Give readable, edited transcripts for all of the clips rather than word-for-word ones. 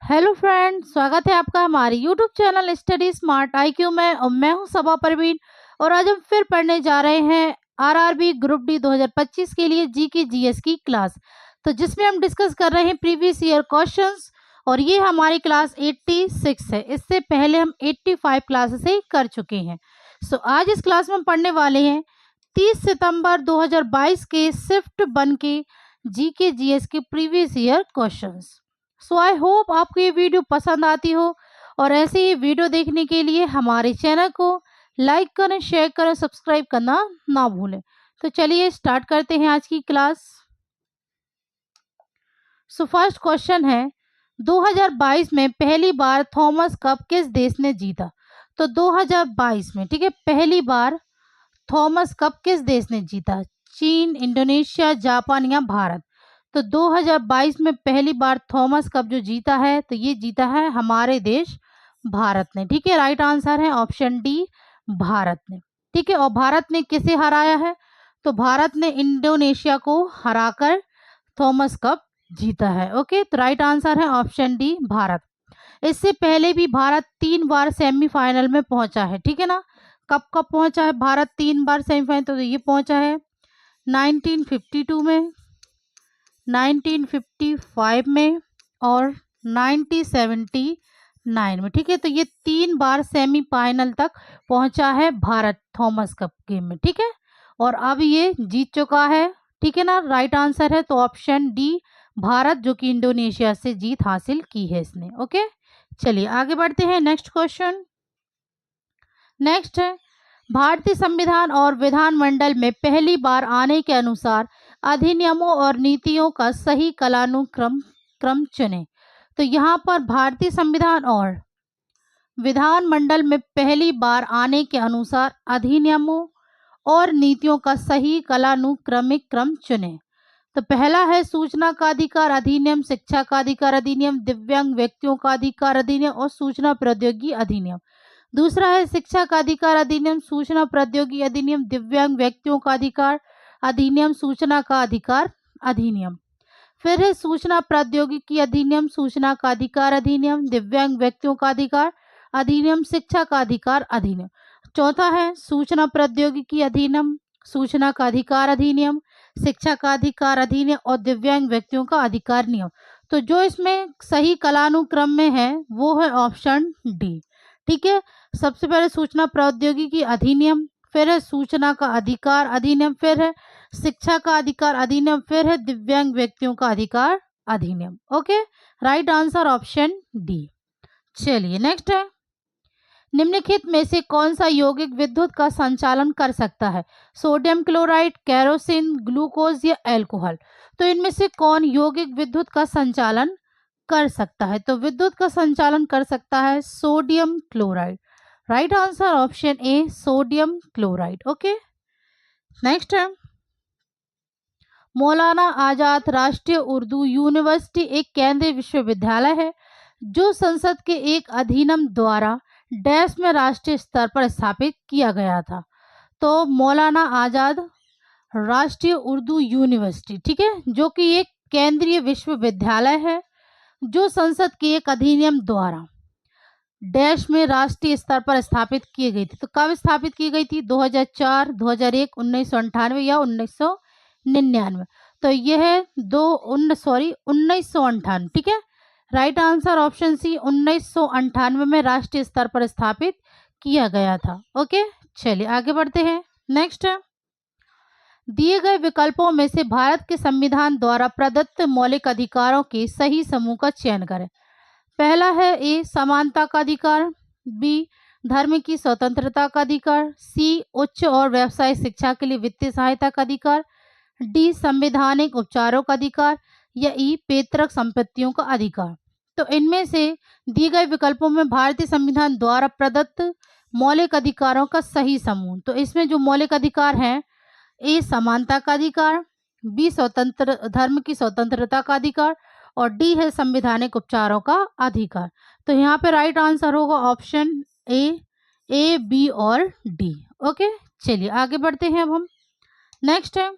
Hello friend, स्वागत है आपका हमारे YouTube channel study smart IQ में। और मैं हूं सबा परवीन। और आज हम फिर पढ़ने जा रहे हैं आरआरबी ग्रुप डी 2025 के लिए जी के जीएस की क्लास। तो जिसमें हम डिस्कस कर रहे हैं प्रीवियस ईयर क्वेश्चंस। और ये हमारी क्लास 86 है। इससे पहले हम 85 क्लासेस से कर चुके हैं। सो आज इस क्लास में हम पढ़ने वाले हैं 30 सितंबर 2022 के शिफ्ट 1 के जी के जीएस के previous year questions. So I hope आपको ये वीडियो पसंद आती हो। और ऐसे ही वीडियो देखने के लिए हमारे चैनल को लाइक करें, शेयर करें, सब्सक्राइब करना ना भूलें। तो चलिए स्टार्ट करते हैं आज की क्लास। सो फर्स्ट क्वेश्चन है, 2022 में पहली बार थॉमस कप किस देश ने जीता? तो 2022 में, ठीक है, पहली बार थॉमस कप किस देश ने जीता? चीन, इंडोनेशिया, जापान या भारत? तो 2022 में पहली बार थॉमस कप जो जीता है, तो ये जीता है हमारे देश भारत ने। ठीक है, राइट आंसर है ऑप्शन डी, भारत ने। ठीक है, और भारत ने किसे हराया है? तो भारत ने इंडोनेशिया को हराकर थॉमस कप जीता है। ओके, तो राइट आंसर है ऑप्शन डी, भारत। इससे पहले भी भारत 3 बार सेमीफाइनल में पहुंचा है। ठीक है ना, कब कब पहुंचा है भारत 3 बार सेमीफाइनल? तो ये पहुंचा है 1952 में, 1955 में और 1979 में। ठीक है, तो ये 3 बार सेमीफाइनल तक पहुंचा है भारत थॉमस कप गेम में। ठीक है, और अब ये जीत चुका है। ठीक है ना, राइट आंसर है तो ऑप्शन डी, भारत, जो कि इंडोनेशिया से जीत हासिल की है इसने। ओके, चलिए आगे बढ़ते हैं। Next question. नेक्स्ट है, भारतीय संविधान और विधानमंडल में पहली बार आने के अनुसार अधिनियमों और नीतियों का सही कालानुक्रम चुनें। तो यहाँ पर भारतीय संविधान और विधानमंडल में पहली बार आने के अनुसार अधिनियमों और नीतियों का सही कालानुक्रमिक क्रम चुनें। तो पहला है सूचना का अधिकार अधिनियम, शिक्षा का अधिकार अधिनियम, दिव्यांग व्यक्तियों का अधिकार अधिनियम और सूचना प्रौद्योगिकी अधिनियम। दूसरा है शिक्षा का अधिकार अधिनियम, सूचना प्रौद्योगिकी अधिनियम, दिव्यांग व्यक्तियों का अधिकार अधिनियम, सूचना का अधिकार अधिनियम। फिर है सूचना प्रौद्योगिकी अधिनियम, सूचना का अधिकार अधिनियम, दिव्यांग व्यक्तियों का अधिकार अधिनियम, शिक्षा का अधिकार अधिनियम। चौथा है सूचना प्रौद्योगिकी अधिनियम, सूचना का अधिकार अधिनियम, शिक्षा का अधिकार अधिनियम और दिव्यांग व्यक्तियों का अधिकार नियम। तो जो इसमें सही कालानुक्रम में है वो है ऑप्शन डी। ठीक है, सबसे पहले सूचना प्रौद्योगिकी अधिनियम, फिर है सूचना का अधिकार अधिनियम, फिर है शिक्षा का अधिकार अधिनियम, फिर है दिव्यांग व्यक्तियों का अधिकार अधिनियम। Okay, right answer option D. चलिए नेक्स्ट है, निम्नलिखित में से कौन सा यौगिक विद्युत का संचालन कर सकता है? सोडियम क्लोराइड, केरोसिन, ग्लूकोज या अल्कोहल? तो इनमें से कौन यौगिक विद्युत का संचालन कर सकता है? तो विद्युत का संचालन कर सकता है sodium chloride. Right answer option ए, सोडियम क्लोराइड। ओके, नेक्स्ट है, मौलाना आजाद राष्ट्रीय उर्दू यूनिवर्सिटी एक केंद्रीय विश्वविद्यालय है जो संसद के एक अधिनियम द्वारा डैश में राष्ट्रीय स्तर पर स्थापित किया गया था। तो मौलाना आजाद राष्ट्रीय उर्दू यूनिवर्सिटी, ठीक है, जो कि एक केंद्रीय विश्वविद्यालय है जो संसद के एक अधिनियम द्वारा डैश में राष्ट्रीय स्तर पर स्थापित की गई थी। तो कब स्थापित की गई थी? 2004, 2001, 1998 या 1999? तो यह है 1998। ठीक है, राइट आंसर ऑप्शन सी, 1998 में राष्ट्रीय स्तर पर स्थापित किया गया था। ओके, चलिए आगे बढ़ते हैं। नेक्स्ट है, दिए गए विकल्पों में से भारत के संविधान द्वारा प्रदत्त मौलिक अधिकारों के सही समूह का चयन करें। पहला है ए, समानता का अधिकार, बी, धर्म की स्वतंत्रता का अधिकार, सी, उच्च और व्यावसायिक शिक्षा के लिए वित्तीय सहायता का अधिकार, डी, संवैधानिक उपचारों का अधिकार या ई, पैतृक संपत्तियों का अधिकार। तो इनमें से दिए गए विकल्पों में भारतीय संविधान द्वारा प्रदत्त मौलिक अधिकारों का सही समूह। तो इसमें जो मौलिक अधिकार हैं, ए, समानता का अधिकार, बी, स्वतंत्र धर्म की स्वतंत्रता का अधिकार और डी है संवैधानिक उपचारों का अधिकार। तो यहाँ पे राइट आंसर होगा ऑप्शन ए, बी और डी। ओके, चलिए आगे बढ़ते हैं अब हम। नेक्स्ट है,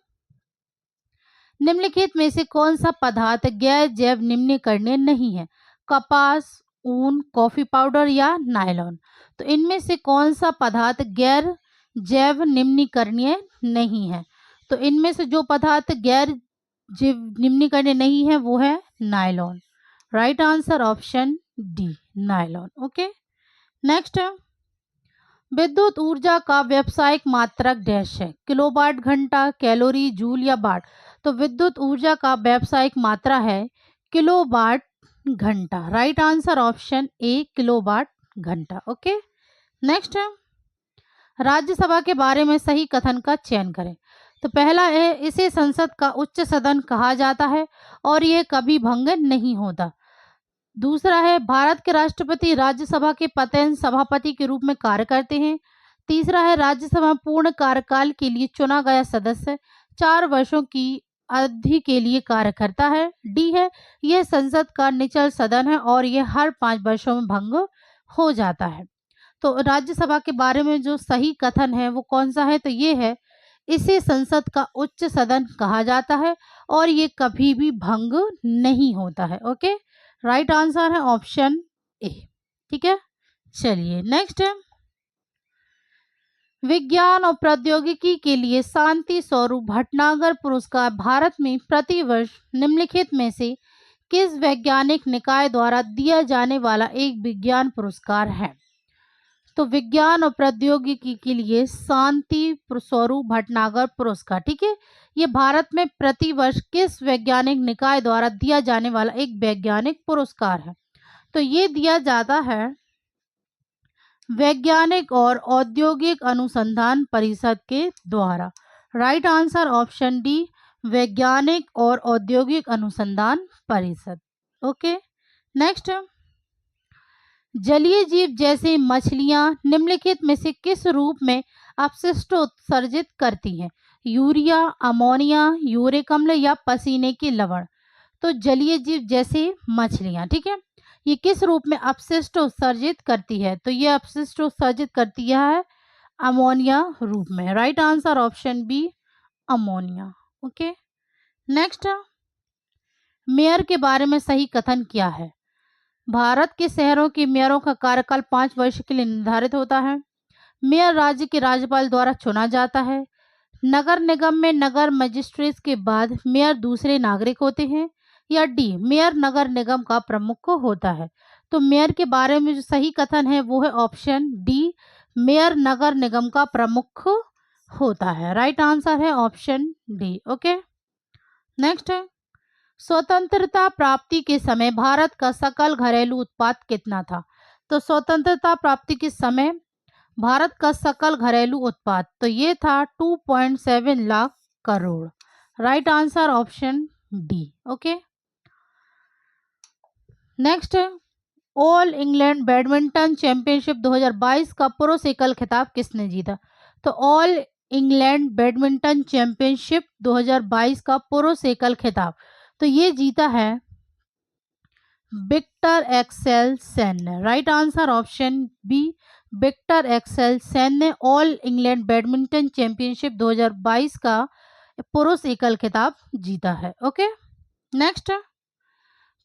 निम्नलिखित में से कौन सा पदार्थ गैर जैव निम्नीकरणीय नहीं है? कपास, ऊन, कॉफी पाउडर या नायलॉन। तो इनमें से कौन सा पदार्थ गैर जैव निम्नीकरणीय नहीं है? तो इनमें से जो पदार्थ गैर जैव निम्नीकरणीय नहीं है वो है nylon. Right answer option D, nylon. Okay, next है, विद्युत ऊर्जा का व्यावसायिक मात्रक डैश है, किलोवाट घंटा, कैलोरी, जूल या वाट। तो विद्युत ऊर्जा का व्यावसायिक मात्रा है किलोवाट घंटा। राइट आंसर ऑप्शन ए, किलोवाट घंटा। ओके, नेक्स्ट है, राज्यसभा के बारे में सही कथन का चयन करें। तो पहला है, इसे संसद का उच्च सदन कहा जाता है और यह कभी भंग नहीं होता। दूसरा है, भारत के राष्ट्रपति राज्यसभा के पदेन सभापति के रूप में कार्य करते हैं। तीसरा है, राज्यसभा पूर्ण कार्यकाल के लिए चुना गया सदस्य 4 वर्षों की अवधि के लिए कार्य करता है। डी है, यह संसद का निचल सदन है और यह हर 5 वर्षों में भंग हो जाता है। तो राज्यसभा के बारे में जो सही कथन है वो कौन सा है? तो ये है, इसे संसद का उच्च सदन कहा जाता है और ये कभी भी भंग नहीं होता है। ओके, राइट आंसर है ऑप्शन ए। ठीक है, चलिए नेक्स्ट है, विज्ञान और प्रौद्योगिकी के लिए शांति स्वरूप भटनागर पुरस्कार भारत में प्रतिवर्ष निम्नलिखित में से किस वैज्ञानिक निकाय द्वारा दिया जाने वाला एक विज्ञान पुरस्कार है? तो विज्ञान और प्रौद्योगिकी के लिए शांति स्वरूप भटनागर पुरस्कार, ठीक है, ये भारत में प्रतिवर्ष किस वैज्ञानिक निकाय द्वारा दिया जाने वाला एक वैज्ञानिक पुरस्कार है? तो ये दिया जाता है वैज्ञानिक और औद्योगिक अनुसंधान परिषद के द्वारा। राइट आंसर ऑप्शन डी, वैज्ञानिक और औद्योगिक अनुसंधान परिषद। ओके, नेक्स्ट, जलीय जीव जैसे मछलियां निम्नलिखित में से किस रूप में अपशिष्ट उत्सर्जित करती हैं? यूरिया, अमोनिया, यूरिक अम्ल या पसीने के लवण। तो जलीय जीव जैसे मछलियां, ठीक है, ये किस रूप में अपशिष्ट उत्सर्जित करती है? तो ये अपशिष्ट उत्सर्जित करती है अमोनिया रूप में। Right answer option B, ammonia. Okay, next, mayor के बारे में सही कथन क्या है? भारत के शहरों के मेयरों का कार्यकाल 5 वर्ष के लिए निर्धारित होता है। मेयर राज्य के राज्यपाल द्वारा चुना जाता है। नगर निगम में नगर मजिस्ट्रेट के बाद मेयर दूसरे नागरिक होते हैं। या डी, मेयर नगर निगम का प्रमुख होता है। तो मेयर के बारे में जो सही कथन है वो है ऑप्शन डी, मेयर नगर निगम का प्रमुख होता है। राइट आंसर है ऑप्शन डी। ओके, नेक्स्ट है, स्वतंत्रता प्राप्ति के समय भारत का सकल घरेलू उत्पाद कितना था? तो स्वतंत्रता प्राप्ति के समय भारत का सकल घरेलू उत्पाद तो ये था 2.7 lakh crore. Right answer option D. Okay, next, all England badminton championship 2022 का पुरुष एकल खिताब किसने जीता? तो ऑल इंग्लैंड बैडमिंटन चैंपियनशिप 2022 का पुरुष एकल खिताब तो ये जीता है विक्टर एक्सेल सेन ने। Right answer option B, Victor Axelsen ने ऑल इंग्लैंड बैडमिंटन चैंपियनशिप 2022 का पुरुष एकल खिताब जीता है। ओके, नेक्स्ट,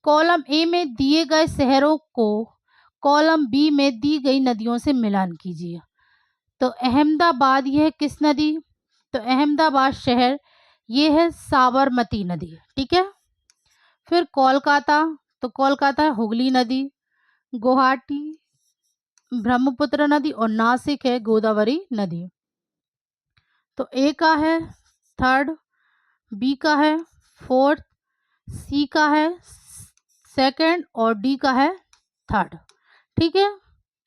कॉलम ए में दिए गए शहरों को कॉलम बी में दी गई नदियों से मिलान कीजिए। तो अहमदाबाद ये है किस नदी? तो अहमदाबाद शहर ये है साबरमती नदी, ठीक है। फिर कोलकाता, तो कोलकाता है हुगली नदी, गुवाहाटी ब्रह्मपुत्र नदी और नासिक है गोदावरी नदी। तो ए का है थर्ड, बी का है फोर्थ, सी का है सेकंड और डी का है थर्ड, ठीक है,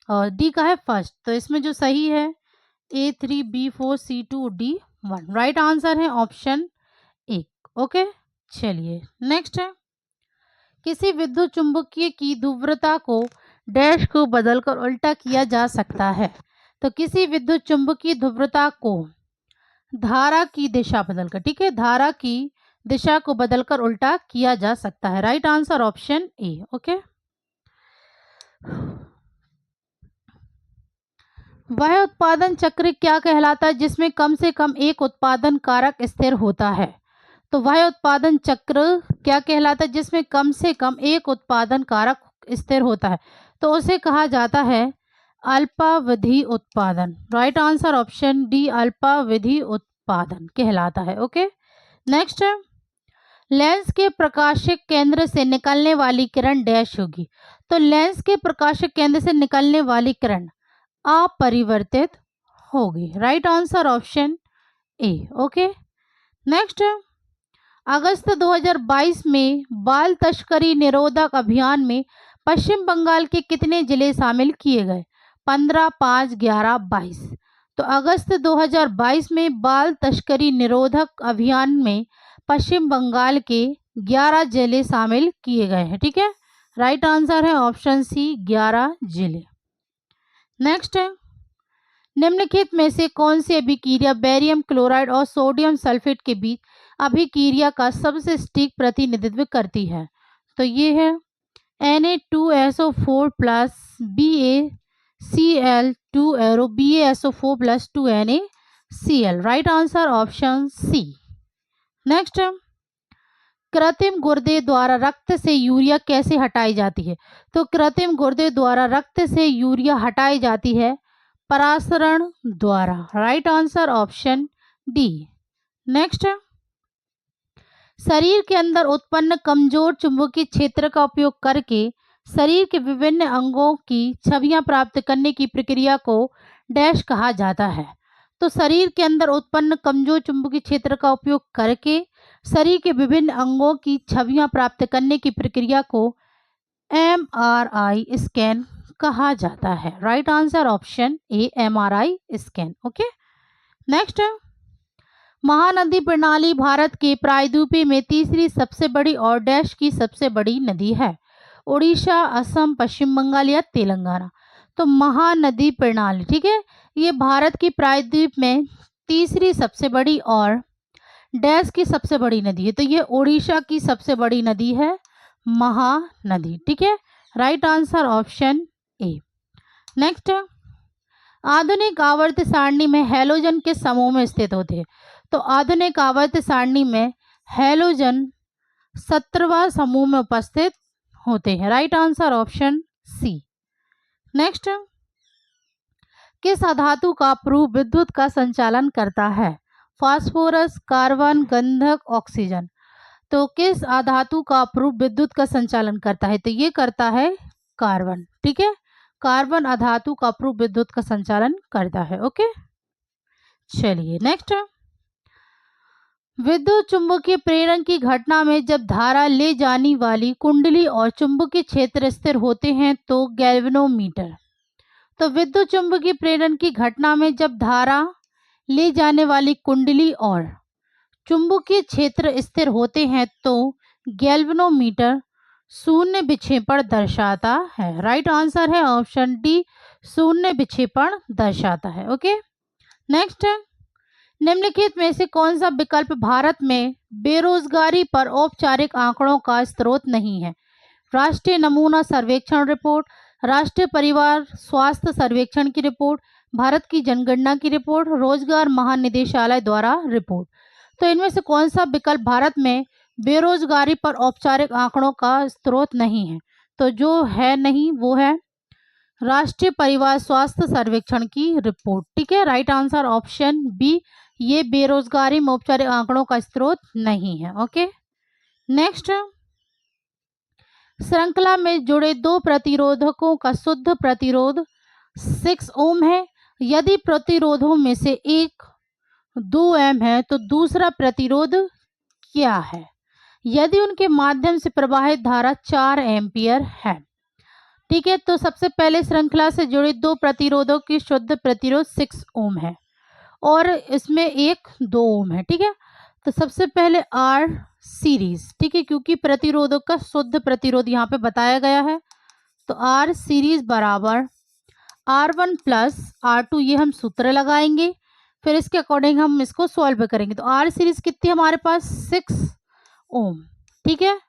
और डी का है फर्स्ट। तो इसमें जो सही है A3, B4, C2, D1। Right answer है ऑप्शन ए। ओके, चलिए नेक्स्ट है, किसी विद्युत चुंबकीय की ध्रुवता को डैश को बदलकर उल्टा किया जा सकता है। तो किसी विद्युत चुंबकीय ध्रुवता को धारा की दिशा बदलकर, ठीक है, धारा की दिशा को बदलकर उल्टा किया जा सकता है। Right answer option A. Okay, वह उत्पादन चक्र क्या कहलाता है जिसमें कम से कम एक उत्पादन कारक स्थिर होता है? तो वह उत्पादन चक्र क्या कहलाता है जिसमें कम से कम एक उत्पादन कारक स्थिर होता है तो उसे कहा जाता है अल्पावधि उत्पादन। राइट आंसर ऑप्शन डी, अल्पावधि उत्पादन कहलाता है। ओके, नेक्स्ट, लेंस के प्रकाशिक केंद्र से निकलने वाली किरण डैश होगी। तो लेंस के प्रकाशिक केंद्र से निकलने वाली किरण अपरिवर्तित होगी। Right answer option A. Okay, next, अगस्त 2022 में बाल तस्करी निरोधक अभियान में पश्चिम बंगाल के कितने जिले शामिल किए गए? 15, 5, 11, 22। तो अगस्त 2022 में बाल तस्करी निरोधक अभियान में पश्चिम बंगाल के 11 जिले शामिल किए गए हैं। ठीक है, राइट आंसर है ऑप्शन सी, 11 जिले। नेक्स्ट है, निम्नलिखित में से कौन सी अभिक्रिया बेरियम क्लोराइड और सोडियम सल्फेट के बीच अभिक्रिया का सबसे सटीक प्रतिनिधित्व करती है? तो ये है Na2SO4 plus BaCl2 arrow BaSO4 plus 2NaCl। Right answer option C. Next, कृत्रिम गुर्दे द्वारा रक्त से यूरिया कैसे हटाई जाती है? तो कृत्रिम गुर्दे द्वारा रक्त से यूरिया हटाई जाती है परासरण द्वारा। Right answer option D. Next, शरीर के अंदर उत्पन्न कमजोर चुंबकीय क्षेत्र का उपयोग करके शरीर के विभिन्न अंगों की छवियां प्राप्त करने की प्रक्रिया को डैश कहा जाता है? तो शरीर के अंदर उत्पन्न कमजोर चुंबकीय क्षेत्र का उपयोग करके शरीर के विभिन्न अंगों की छवियां प्राप्त करने की प्रक्रिया को MRI स्कैन कहा जाता है। राइट आंसर ऑप्शन ए, MRI scan. Okay, next, Mahanadi प्रणाली भारत के प्रायद्वीपीय में तीसरी सबसे बड़ी और डैश की सबसे बड़ी नदी है? उड़ीसा, असम, पश्चिम बंगाल या तेलंगाना? तो महानदी प्रणाली, ठीक है, ये भारत की प्रायद्वीप में तीसरी सबसे बड़ी और डैश की सबसे बड़ी नदी है। तो ये उड़ीसा की सबसे बड़ी नदी है महानदी। ठीक है, राइट आंसर ऑप्शन ए। नेक्स्ट, आधुनिक आवर्त सारणी में हैलोजन के समूह में स्थित होते हैं? तो आधुनिक आवर्त सारणी में हैलोजन 17वां समूह में उपस्थित होते हैं। Right answer option C. Next, किस अधातु का प्रूफ विद्युत का संचालन करता है? फास्फोरस, कार्बन, गंधक, ऑक्सीजन? तो किस अधातु का प्रूफ विद्युत का संचालन करता है? तो ये करता है कार्बन। ठीक है, कार्बन अधातु का प्रूफ विद्युत का संचालन करता है। ओके, चलिए नेक्स्ट, विद्युत चुंबकीय प्रेरण की घटना में जब धारा ले जाने वाली कुंडली और चुंबकीय क्षेत्र स्थिर होते हैं तो गैल्वेनोमीटर। तो विद्युत चुंबकीय प्रेरण की घटना में जब धारा ले जाने वाली कुंडली और चुंबकीय क्षेत्र स्थिर होते हैं तो गैल्वेनोमीटर शून्य विक्षेपण दर्शाता है। राइट आंसर है ऑप्शन डी, शून्य विक्षेपण दर्शाता है। ओके, नेक्स्ट, निम्नलिखित में से कौन सा विकल्प भारत में बेरोजगारी पर औपचारिक आंकड़ों का स्रोत नहीं है? राष्ट्रीय नमूना सर्वेक्षण रिपोर्ट, राष्ट्रीय परिवार स्वास्थ्य सर्वेक्षण की रिपोर्ट, भारत की जनगणना की रिपोर्ट, रोजगार महानिदेशालय द्वारा रिपोर्ट? तो इनमें से कौन सा विकल्प भारत में बेरोजगारी पर औपचारिक आंकड़ों का स्रोत नहीं है? तो जो है नहीं वो है राष्ट्रीय परिवार स्वास्थ्य सर्वेक्षण की रिपोर्ट। ठीक है, राइट आंसर ऑप्शन बी, ये बेरोजगारी में औपचारिक आंकड़ों का स्रोत नहीं है। ओके, नेक्स्ट, श्रृंखला में जुड़े दो प्रतिरोधकों का शुद्ध प्रतिरोध 6 ओम है। यदि प्रतिरोधों में से एक 2 ओम है तो दूसरा प्रतिरोध क्या है? यदि उनके माध्यम से प्रवाहित धारा 4 एम्पियर है। ठीक है, तो सबसे पहले श्रृंखला से जुड़े दो प्रतिरोधों की शुद्ध प्रतिरोध 6 ओम है और इसमें एक 2 ओम है। ठीक है, तो सबसे पहले आर सीरीज, ठीक है, क्योंकि प्रतिरोधक का शुद्ध प्रतिरोध यहाँ पे बताया गया है, तो आर सीरीज बराबर R1 प्लस R2, ये हम सूत्र लगाएंगे, फिर इसके अकॉर्डिंग हम इसको सॉल्व करेंगे। तो आर सीरीज कितनी हमारे पास 6 ओम। ठीक है,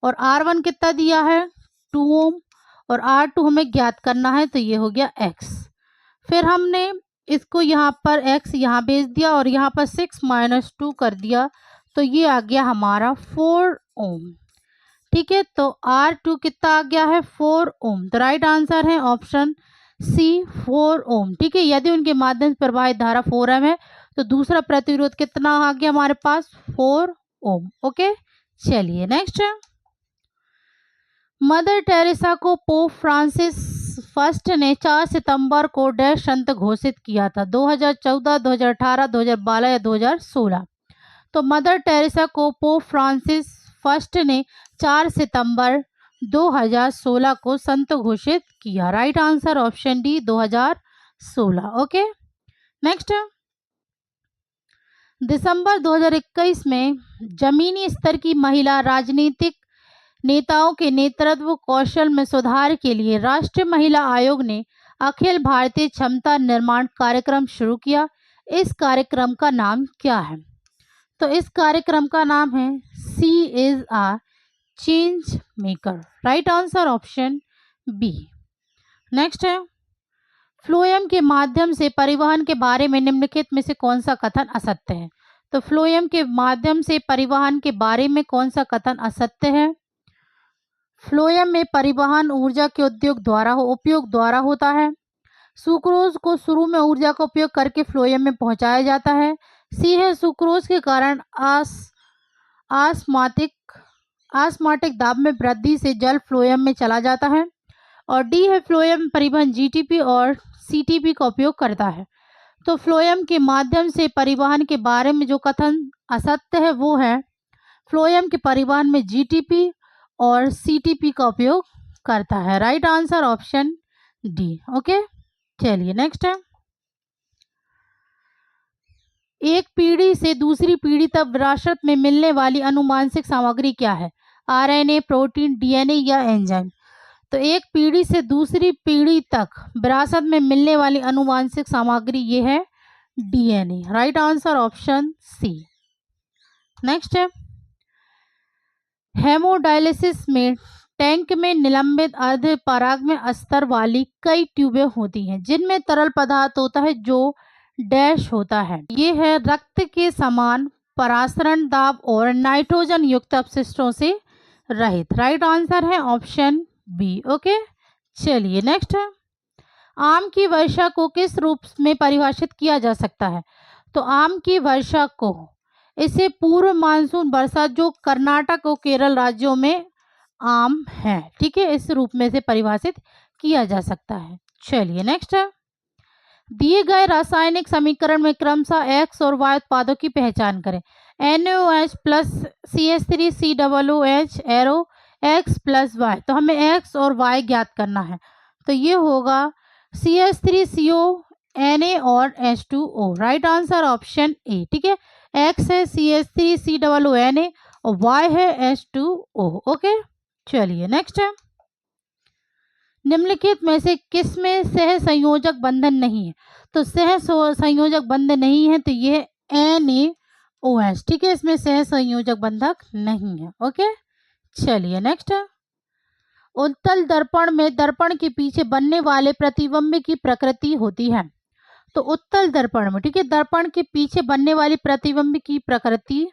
और R1 कितना दिया है 2 ओम और R2 हमें ज्ञात करना है, तो ये हो गया X। फिर हमने इसको यहाँ पर X यहाँ भेज दिया और यहाँ पर 6 - 2 कर दिया, तो ये आ गया हमारा 4 ओम। ठीक है, तो R2 कितना आ गया है 4 ओम। तो राइट आंसर है ऑप्शन सी 4 ओम। ठीक है, यदि उनके माध्यम से प्रवाहित धारा 4 एम है तो दूसरा प्रतिरोध कितना आ गया हमारे पास 4 ओम। ओके, चलिए नेक्स्ट। मदर टेरेसा को पोप फ्रांसिस फर्स्ट ने 4 सितंबर को डैश संत घोषित किया था, 2014, 2018, 2012 या 2016। तो मदर टेरेसा को पोप फ्रांसिस फर्स्ट ने 4 सितंबर 2016 को संत घोषित किया। Right answer option D 2016। Okay, next. दिसंबर 2021 में जमीनी स्तर की महिला राजनीतिक नेताओं के नेतृत्व कौशल में सुधार के लिए राष्ट्रीय महिला आयोग ने अखिल भारतीय क्षमता निर्माण कार्यक्रम शुरू किया। इस कार्यक्रम का नाम क्या है? तो इस कार्यक्रम का नाम है she is a change maker. Right answer option B. Next है, फ्लोएम के माध्यम से परिवहन के बारे में निम्नलिखित में से कौन सा कथन असत्य है? तो फ्लोएम के माध्यम से परिवहन के बारे में कौन सा कथन असत्य है? फ्लोएम में परिवहन ऊर्जा के उपयोग द्वारा होता है। सुक्रोज को शुरू में ऊर्जा का उपयोग करके फ्लोएम में पहुंचाया जाता है। सी है, सुक्रोज के कारण आस्माटिक दाब में वृद्धि से जल फ्लोएम में चला जाता है। और डी है, फ्लोएम परिवहन जीटीपी और सीटीपी का उपयोग करता है। तो फ्लोएम के माध्यम से परिवहन के बारे में जो कथन असत्य है वो है फ्लोएम के परिवहन में जीटीपी और सीटीपी का उपयोग करता है। Right answer option D. Okay, चलिए नेक्स्ट है, एक पीढ़ी से दूसरी पीढ़ी तक विरासत में मिलने वाली अनुवांशिक सामग्री क्या है? आरएनए, प्रोटीन, डीएनए या एंजाइम? तो एक पीढ़ी से दूसरी पीढ़ी तक विरासत में मिलने वाली अनुवांशिक सामग्री ये है DNA. Right answer option C. Next है, हेमोडायलिसिस में टैंक में निलंबित अर्ध परागमय स्तर वाली कई ट्यूबें होती हैं जिनमें तरल पदार्थ होता है जो डैश होता है। ये है रक्त के समान परासरण दाब और नाइट्रोजन युक्त अपशिष्टों से रहित। राइट आंसर है ऑप्शन बी। ओके, चलिए नेक्स्ट है, आम की वर्षा को किस रूप में परिभाषित किया जा सकता है? तो आम की वर्षा को इसे पूर्व मानसून वर्षा जो कर्नाटक और केरल राज्यों में आम है, ठीक है, इस रूप में से परिभाषित किया जा सकता है। चलिए नेक्स्ट है, दिए गए रासायनिक समीकरण में क्रमशः एक्स और वाई उत्पादों की पहचान करें। NaOH plus CH3 COOH arrow X plus Y. तो हमें एक्स और वाई ज्ञात करना है, तो ये होगा CH3CO Na और H2O। राइट आंसर ऑप्शन ए। ठीक है, एक्स है CH3 COONA और वाई है H2O। ओके, चलिए नेक्स्ट है, निम्नलिखित में से किसमें सह संयोजक बंधन नहीं है? तो सह संयोजक बंधन नहीं है तो ये NaOH। ठीक है, इसमें सह संयोजक बंधक नहीं है। ओके, चलिए नेक्स्ट है, उत्तल दर्पण में दर्पण के पीछे बनने वाले प्रतिबिंब की प्रकृति होती है। तो उत्तल दर्पण में, ठीक है, दर्पण के पीछे बनने वाली प्रतिबिंब की प्रकृति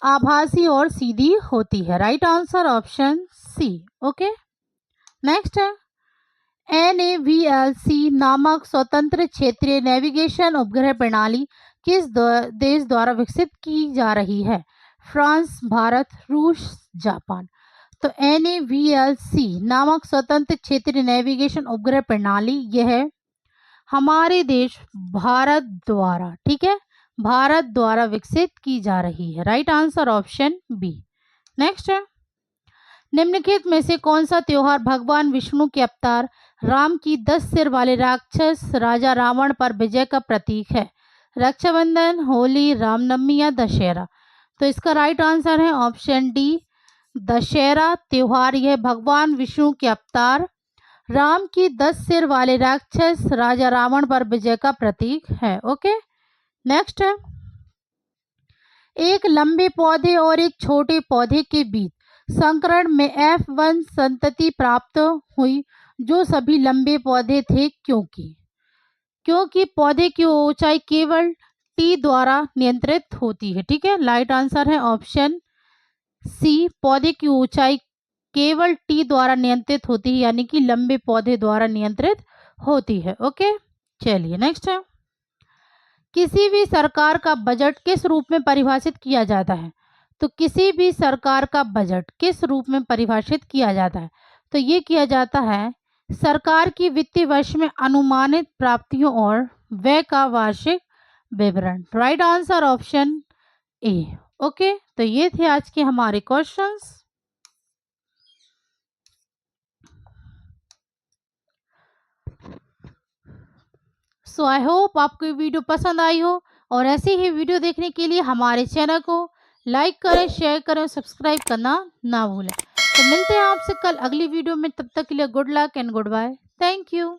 आभासी और सीधी होती है। Right answer option C. Okay, next है, NAVLC नामक स्वतंत्र क्षेत्रीय नेविगेशन उपग्रह प्रणाली किस देश द्वारा विकसित की जा रही है? फ्रांस, भारत, रूस, जापान। तो NAVLC नामक स्वतंत्र क्षेत्रीय नेविगेशन उपग्रह प्रणाली यह हमारे देश भारत द्वारा, ठीक है, भारत द्वारा विकसित की जा रही है। Right answer option B. Next है, निम्नलिखित में से कौन सा त्योहार भगवान विष्णु के अवतार राम की 10 सिर वाले राक्षस राजा रावण पर विजय का प्रतीक है? रक्षाबंधन, होली, रामनवमी या दशहरा? तो इसका राइट आंसर है ऑप्शन डी, दशहरा त्योहार। यह भगवान विष्णु के अवतार राम की 10 सिर वाले राक्षस राजा रावण पर विजय का प्रतीक है। ओके, नेक्स्ट है, एक लंबे पौधे और एक छोटे पौधे के बीच संकरण में F1 संतति प्राप्त हुई जो सभी लंबे पौधे थे, क्योंकि पौधे की ऊंचाई केवल T द्वारा नियंत्रित होती है। ठीक है, राइट आंसर है ऑप्शन सी, पौधे की ऊंचाई केवल टी द्वारा नियंत्रित होती है, यानी कि लंबे पौधे द्वारा नियंत्रित होती है। ओके, चलिए नेक्स्ट है। किसी भी सरकार का बजट किस रूप में परिभाषित किया जाता है? तो किसी भी सरकार का बजट किस रूप में परिभाषित किया जाता है? तो ये किया जाता है सरकार की वित्तीय वर्ष में अनुमानित प्राप्तियों और व्यय का वार्षिक विवरण। Right answer option A. Okay, तो ये थे आज के हमारे क्वेश्चंस। सो आई होप आपको ये वीडियो पसंद आई हो, और ऐसी ही वीडियो देखने के लिए हमारे चैनल को लाइक करें, शेयर करें और सब्सक्राइब करना ना भूलें। तो मिलते हैं आपसे कल अगली वीडियो में, तब तक के लिए good luck and goodbye. Thank you.